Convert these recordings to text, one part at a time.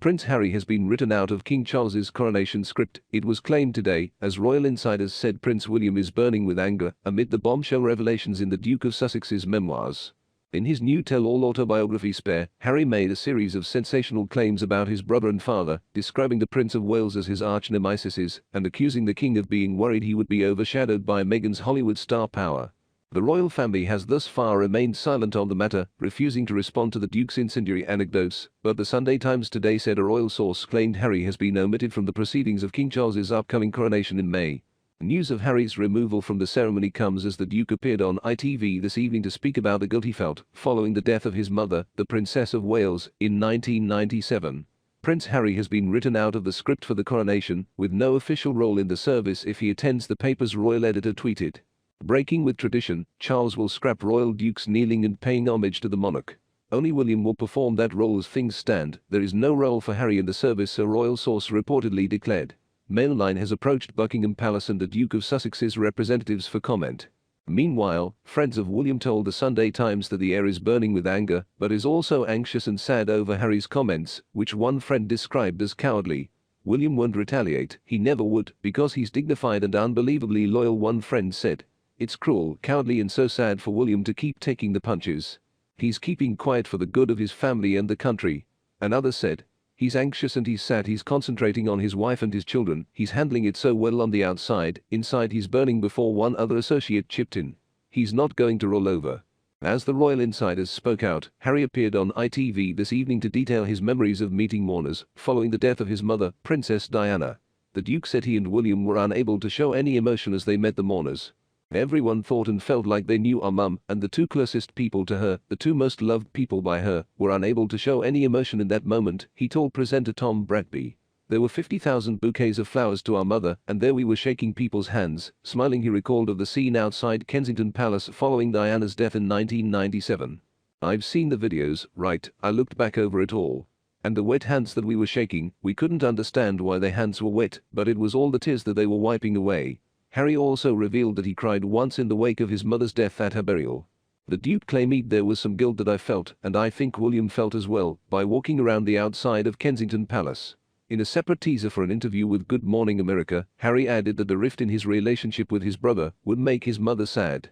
Prince Harry has been written out of King Charles's coronation script, it was claimed today, as royal insiders said Prince William is burning with anger amid the bombshell revelations in the Duke of Sussex's memoirs. In his new tell-all autobiography Spare, Harry made a series of sensational claims about his brother and father, describing the Prince of Wales as his arch-nemesis and accusing the king of being worried he would be overshadowed by Meghan's Hollywood star power. The royal family has thus far remained silent on the matter, refusing to respond to the Duke's incendiary anecdotes, but the Sunday Times today said a royal source claimed Harry has been omitted from the proceedings of King Charles's upcoming coronation in May. News of Harry's removal from the ceremony comes as the Duke appeared on ITV this evening to speak about the guilt he felt following the death of his mother, the Princess of Wales, in 1997. Prince Harry has been written out of the script for the coronation, with no official role in the service if he attends, the paper's royal editor tweeted. Breaking with tradition, Charles will scrap royal dukes kneeling and paying homage to the monarch. Only William will perform that role as things stand. There is no role for Harry in the service, a royal source reportedly declared. Mailline has approached Buckingham Palace and the Duke of Sussex's representatives for comment. Meanwhile, friends of William told the Sunday Times that the air is burning with anger, but is also anxious and sad over Harry's comments, which one friend described as cowardly. William won't retaliate, he never would, because he's dignified and unbelievably loyal, one friend said. It's cruel, cowardly and so sad for William to keep taking the punches. He's keeping quiet for the good of his family and the country. Another said. He's anxious and he's sad, he's concentrating on his wife and his children, he's handling it so well on the outside, inside he's burning, before one other associate chipped in. He's not going to roll over. As the royal insiders spoke out, Harry appeared on ITV this evening to detail his memories of meeting mourners following the death of his mother, Princess Diana. The Duke said he and William were unable to show any emotion as they met the mourners. Everyone thought and felt like they knew our mum, and the two closest people to her, the two most loved people by her, were unable to show any emotion in that moment, he told presenter Tom Bradby. There were 50,000 bouquets of flowers to our mother, and there we were shaking people's hands. Smiling, he recalled of the scene outside Kensington Palace following Diana's death in 1997. I've seen the videos, right, I looked back over it all. And the wet hands that we were shaking, we couldn't understand why their hands were wet, but it was all the tears that they were wiping away. Harry also revealed that he cried once in the wake of his mother's death at her burial. The Duke claimed there was some guilt that I felt, and I think William felt as well, by walking around the outside of Kensington Palace. In a separate teaser for an interview with Good Morning America, Harry added that the rift in his relationship with his brother would make his mother sad.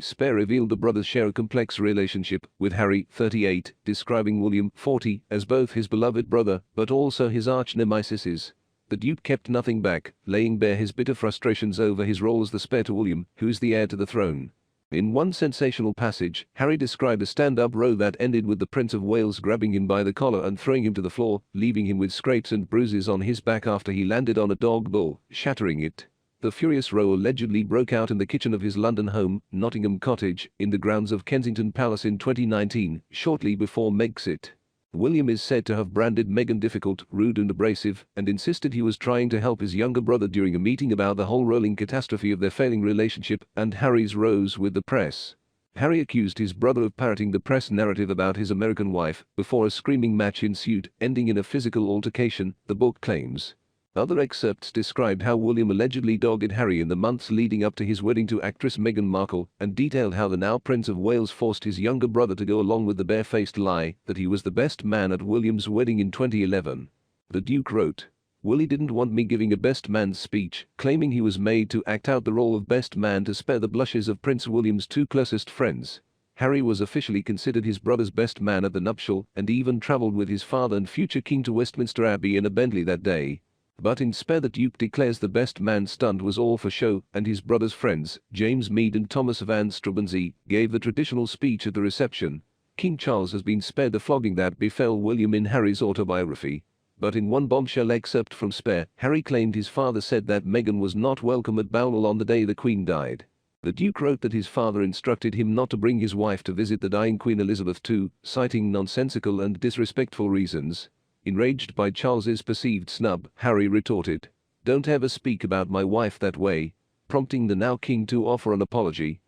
Spare revealed the brothers share a complex relationship, with Harry, 38, describing William, 40, as both his beloved brother, but also his arch-nemesis. The Duke kept nothing back, laying bare his bitter frustrations over his role as the spare to William, who is the heir to the throne. In one sensational passage, Harry described a stand-up row that ended with the Prince of Wales grabbing him by the collar and throwing him to the floor, leaving him with scrapes and bruises on his back after he landed on a dog bowl, shattering it. The furious row allegedly broke out in the kitchen of his London home, Nottingham Cottage, in the grounds of Kensington Palace in 2019, shortly before Megxit. William is said to have branded Meghan difficult, rude and abrasive, and insisted he was trying to help his younger brother during a meeting about the whole rolling catastrophe of their failing relationship and Harry's rows with the press. Harry accused his brother of parroting the press narrative about his American wife before a screaming match ensued, ending in a physical altercation, the book claims. Other excerpts described how William allegedly dogged Harry in the months leading up to his wedding to actress Meghan Markle, and detailed how the now Prince of Wales forced his younger brother to go along with the barefaced lie that he was the best man at William's wedding in 2011. The Duke wrote, "Willie didn't want me giving a best man's speech, claiming he was made to act out the role of best man to spare the blushes of Prince William's two closest friends. Harry was officially considered his brother's best man at the nuptial and even travelled with his father and future king to Westminster Abbey in a Bentley that day. But in Spare, the Duke declares the best man stunt was all for show, and his brother's friends, James Mead and Thomas Van Straubenzee, gave the traditional speech at the reception. King Charles has been spared the flogging that befell William in Harry's autobiography. But in one bombshell excerpt from Spare, Harry claimed his father said that Meghan was not welcome at Balmoral on the day the Queen died. The Duke wrote that his father instructed him not to bring his wife to visit the dying Queen Elizabeth II, citing nonsensical and disrespectful reasons. Enraged by Charles's perceived snub, Harry retorted, "Don't ever speak about my wife that way," prompting the now king to offer an apology.